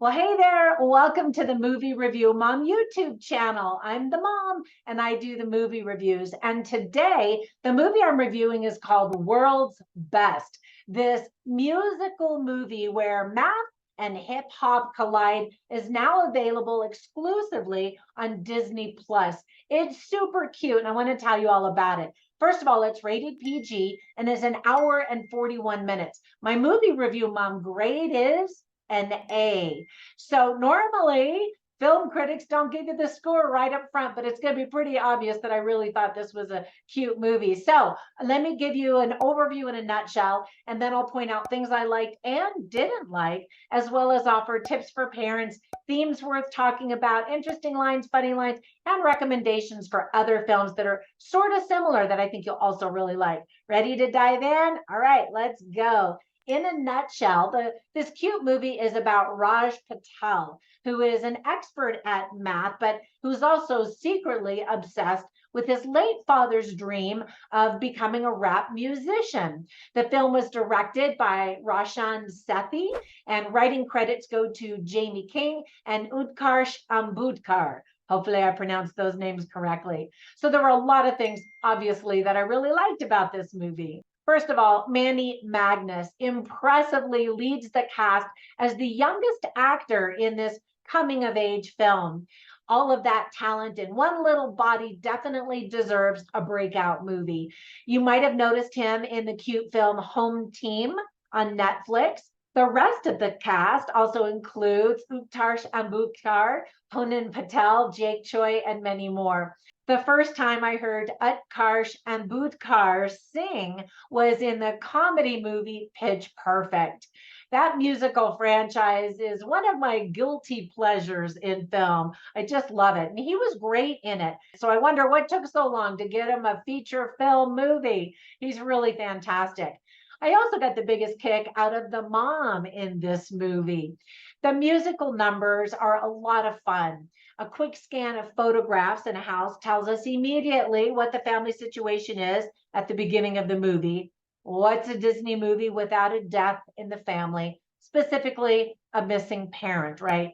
Well, hey there. Welcome to the Movie Review Mom YouTube channel. I'm the mom and I do the movie reviews. And today, the movie I'm reviewing is called World's Best. This musical movie where math and hip hop collide is now available exclusively on Disney Plus. It's super cute and I want to tell you all about it. First of all, it's rated PG and is an hour and 41 minutes. My movie review mom grade is an A. So normally film critics don't give you the score right up front, but it's going to be pretty obvious that I really thought this was a cute movie. So let me give you an overview in a nutshell, and then I'll point out things I liked and didn't like, as well as offer tips for parents, themes worth talking about, interesting lines, funny lines, and recommendations for other films that are sort of similar that I think you'll also really like. Ready to dive in? All right, let's go. In a nutshell, this cute movie is about Raj Patel, who is an expert at math, but who's also secretly obsessed with his late father's dream of becoming a rap musician. The film was directed by Roshan Sethi, and writing credits go to Jamie King and Utkarsh Ambudkar. Hopefully I pronounced those names correctly. So there were a lot of things, obviously, that I really liked about this movie. First of all, Manny Magnus impressively leads the cast as the youngest actor in this coming of age film. All of that talent in one little body definitely deserves a breakout movie. You might have noticed him in the cute film Home Team on Netflix. The rest of the cast also includes Utkarsh Ambudkar, Ponan Patel, Jake Choi, and many more. The first time I heard Utkarsh Ambudkar sing was in the comedy movie Pitch Perfect. That musical franchise is one of my guilty pleasures in film. I just love it. And he was great in it. So I wonder what took so long to get him a feature film movie. He's really fantastic. I also got the biggest kick out of the mom in this movie. The musical numbers are a lot of fun. A quick scan of photographs in a house tells us immediately what the family situation is at the beginning of the movie. What's a Disney movie without a death in the family, specifically a missing parent, right?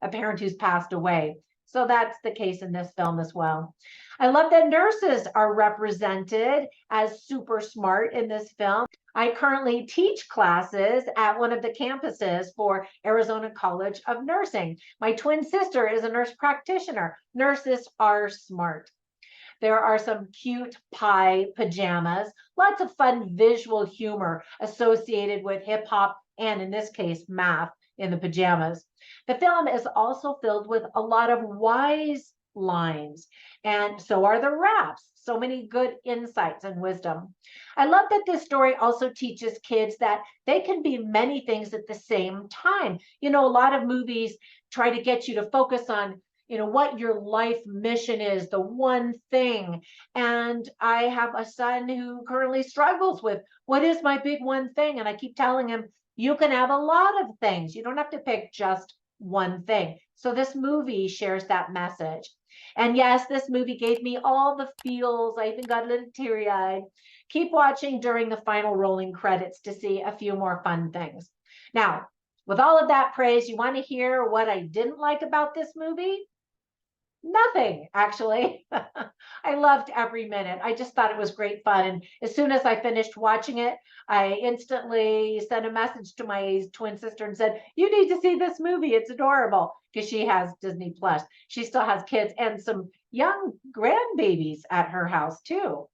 A parent who's passed away. So that's the case in this film as well. I love that nurses are represented as super smart in this film. I currently teach classes at one of the campuses for Arizona College of Nursing. My twin sister is a nurse practitioner. Nurses are smart. There are some cute pie pajamas, lots of fun visual humor associated with hip hop and, in this case, math in the pajamas. The film is also filled with a lot of wise lines, and so are the raps. So many good insights and wisdom. I love that this story also teaches kids that they can be many things at the same time. You know, a lot of movies try to get you to focus on what your life mission is, the one thing. And I have a son who currently struggles with what is my big one thing. And I keep telling him, you can have a lot of things. You don't have to pick just one thing. So this movie shares that message. And yes, this movie gave me all the feels. I even got a little teary-eyed. Keep watching during the final rolling credits to see a few more fun things. Now, with all of that praise, you want to hear what I didn't like about this movie? Nothing, actually. I loved every minute. I just thought it was great fun. And as soon as I finished watching it, I instantly sent a message to my twin sister and said, you need to see this movie. It's adorable, because she has Disney Plus. She still has kids and some young grandbabies at her house too.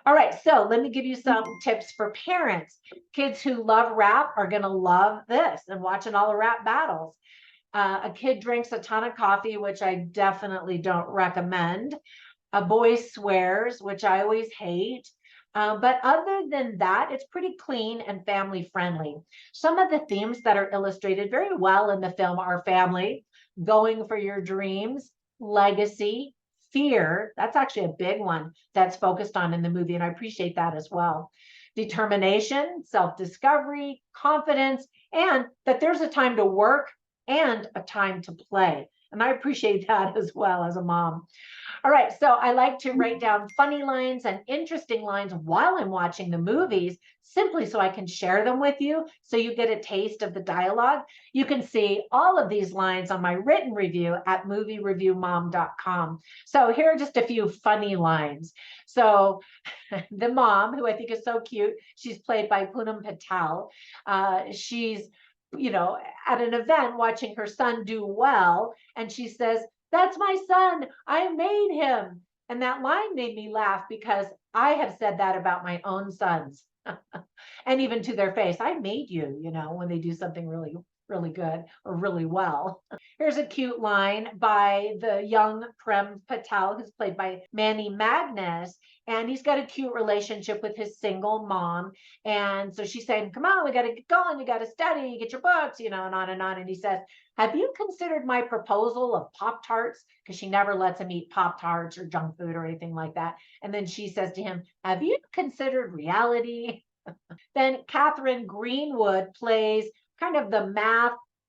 All right, so let me give you some tips for parents. Kids who love rap are going to love this and watching all the rap battles. A kid drinks a ton of coffee, which I definitely don't recommend. A boy swears, which I always hate. But other than that, it's pretty clean and family friendly. Some of the themes that are illustrated very well in the film are family, going for your dreams, legacy, fear. That's actually a big one that's focused on in the movie, and I appreciate that as well. Determination, self-discovery, confidence, and that there's a time to work and a time to play. And I appreciate that as well as a mom. All right, so I like to write down funny lines and interesting lines while I'm watching the movies, simply so I can share them with you, so you get a taste of the dialogue. You can see all of these lines on my written review at moviereviewmom.com. So here are just a few funny lines. So the mom, who I think is so cute, she's played by Poonam Patel. She's at an event watching her son do well, and she says, "That's my son. I made him." And that line made me laugh because I have said that about my own sons. And even to their face, I made you, when they do something really, really good or really well. Here's a cute line by the young Prem Patel, who's played by Manny Magnus. And he's got a cute relationship with his single mom. And so she's saying, "Come on, we got to get going. You got to study, get your books, and on and on." And he says, "Have you considered my proposal of Pop-Tarts?" Because she never lets him eat Pop-Tarts or junk food or anything like that. And then she says to him, "Have you considered reality?" Then Catherine Greenwood plays kind of the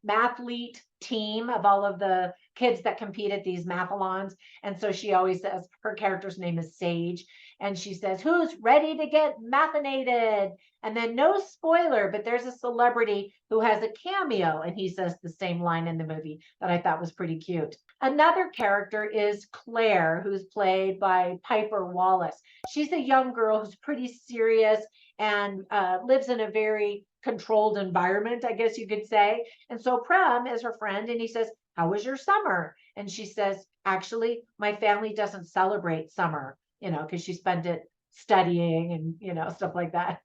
mathlete team of all of the kids that compete at these mathalons. And so she always says, her character's name is Sage. And she says, "Who's ready to get mathanated?" And then, no spoiler, but there's a celebrity who has a cameo, and he says the same line in the movie that I thought was pretty cute. Another character is Claire, who's played by Piper Wallace. She's a young girl who's pretty serious and lives in a very controlled environment, I guess you could say. And so Prem is her friend, and he says, "How was your summer?" And she says, "Actually, my family doesn't celebrate summer, because she spent it studying and, stuff like that."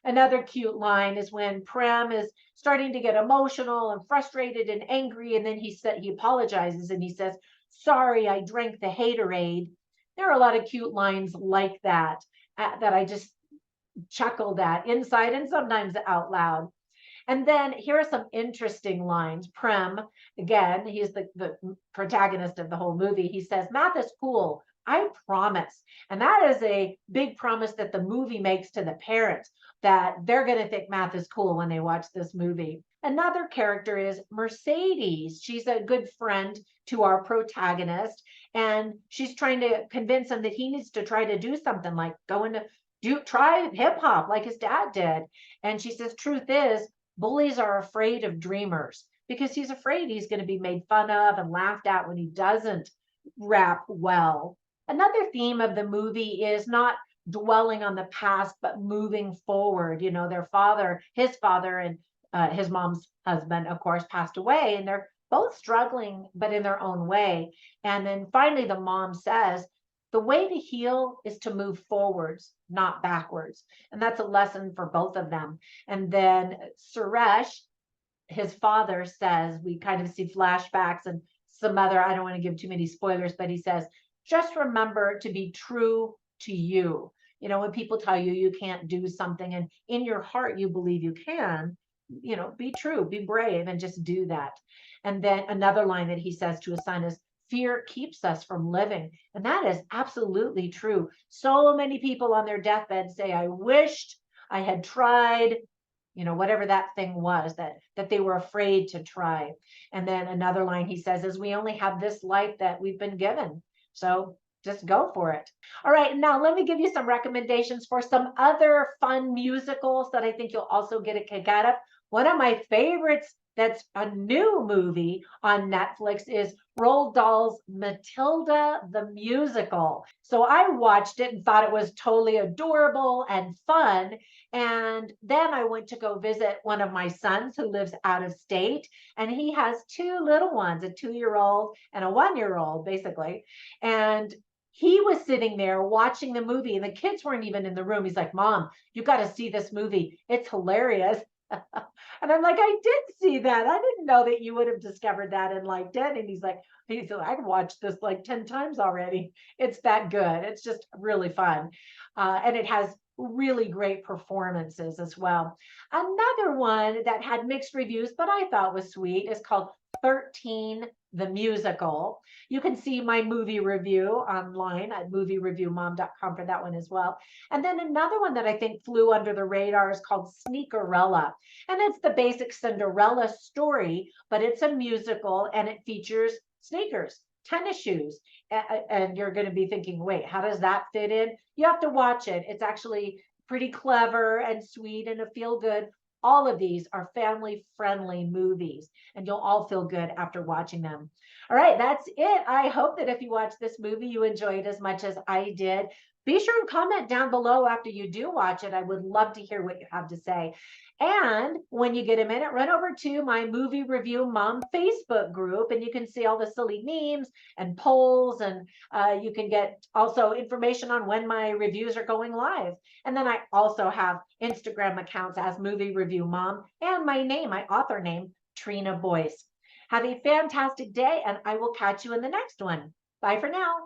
Another cute line is when Prem is starting to get emotional and frustrated and angry, and then he apologizes and he says, "Sorry, I drank the haterade." There are a lot of cute lines like that that I just chuckled at inside and sometimes out loud. And then here are some interesting lines. Prem, again, he's the protagonist of the whole movie. He says, "Math is cool. I promise." And that is a big promise that the movie makes to the parents, that they're going to think math is cool when they watch this movie. Another character is Mercedes. She's a good friend to our protagonist, and she's trying to convince him that he needs to try to do something like try hip hop like his dad did. And she says, "Truth is, bullies are afraid of dreamers," because he's afraid he's going to be made fun of and laughed at when he doesn't rap well. Another theme of the movie is not dwelling on the past, but moving forward. His father and his mom's husband, of course, passed away, and they're both struggling, but in their own way. And then finally, the mom says, "The way to heal is to move forwards, not backwards." And that's a lesson for both of them. And then Suresh, his father, says, we kind of see flashbacks and some other, I don't want to give too many spoilers, but he says, "Just remember to be true to you." When people tell you you can't do something and in your heart you believe you can, be true, be brave, and just do that. And then another line that he says to his son is, "Fear keeps us from living." And that is absolutely true. So many people on their deathbed say, "I wished I had tried," whatever that thing was that they were afraid to try. And then another line he says is, "We only have this life that we've been given. So just go for it." All right, now let me give you some recommendations for some other fun musicals that I think you'll also get a kick out of. One of my favorites that's a new movie on Netflix is Roald Dahl's Matilda the Musical. So I watched it and thought it was totally adorable and fun. And then I went to go visit one of my sons who lives out of state, and he has two little ones, a 2-year-old and a 1-year-old, basically. And he was sitting there watching the movie, and the kids weren't even in the room. He's like, "Mom, you got to see this movie. It's hilarious." And I'm like, "I did see that. I didn't know that you would have discovered that and liked it." And he's like, "I've watched this like 10 times already. It's that good. It's just really fun." And it has really great performances as well. Another one that had mixed reviews, but I thought was sweet, is called 13 the Musical. You can see my movie review online at moviereviewmom.com for that one as well. And then another one that I think flew under the radar is called Sneakerella. And it's the basic Cinderella story, but it's a musical and it features sneakers, tennis shoes. And you're going to be thinking, wait, how does that fit in? You have to watch it. It's actually pretty clever and sweet and a feel good. All of these are family friendly movies, and you'll all feel good after watching them. All right, that's it. I hope that if you watch this movie, you enjoyed as much as I did. Be sure and comment down below after you do watch it. I would love to hear what you have to say. And when you get a minute, run over to my Movie Review Mom Facebook group, and you can see all the silly memes and polls, and you can get also information on when my reviews are going live. And then I also have Instagram accounts as Movie Review Mom, and my name, my author name, Trina Boice. Have a fantastic day, and I will catch you in the next one. Bye for now.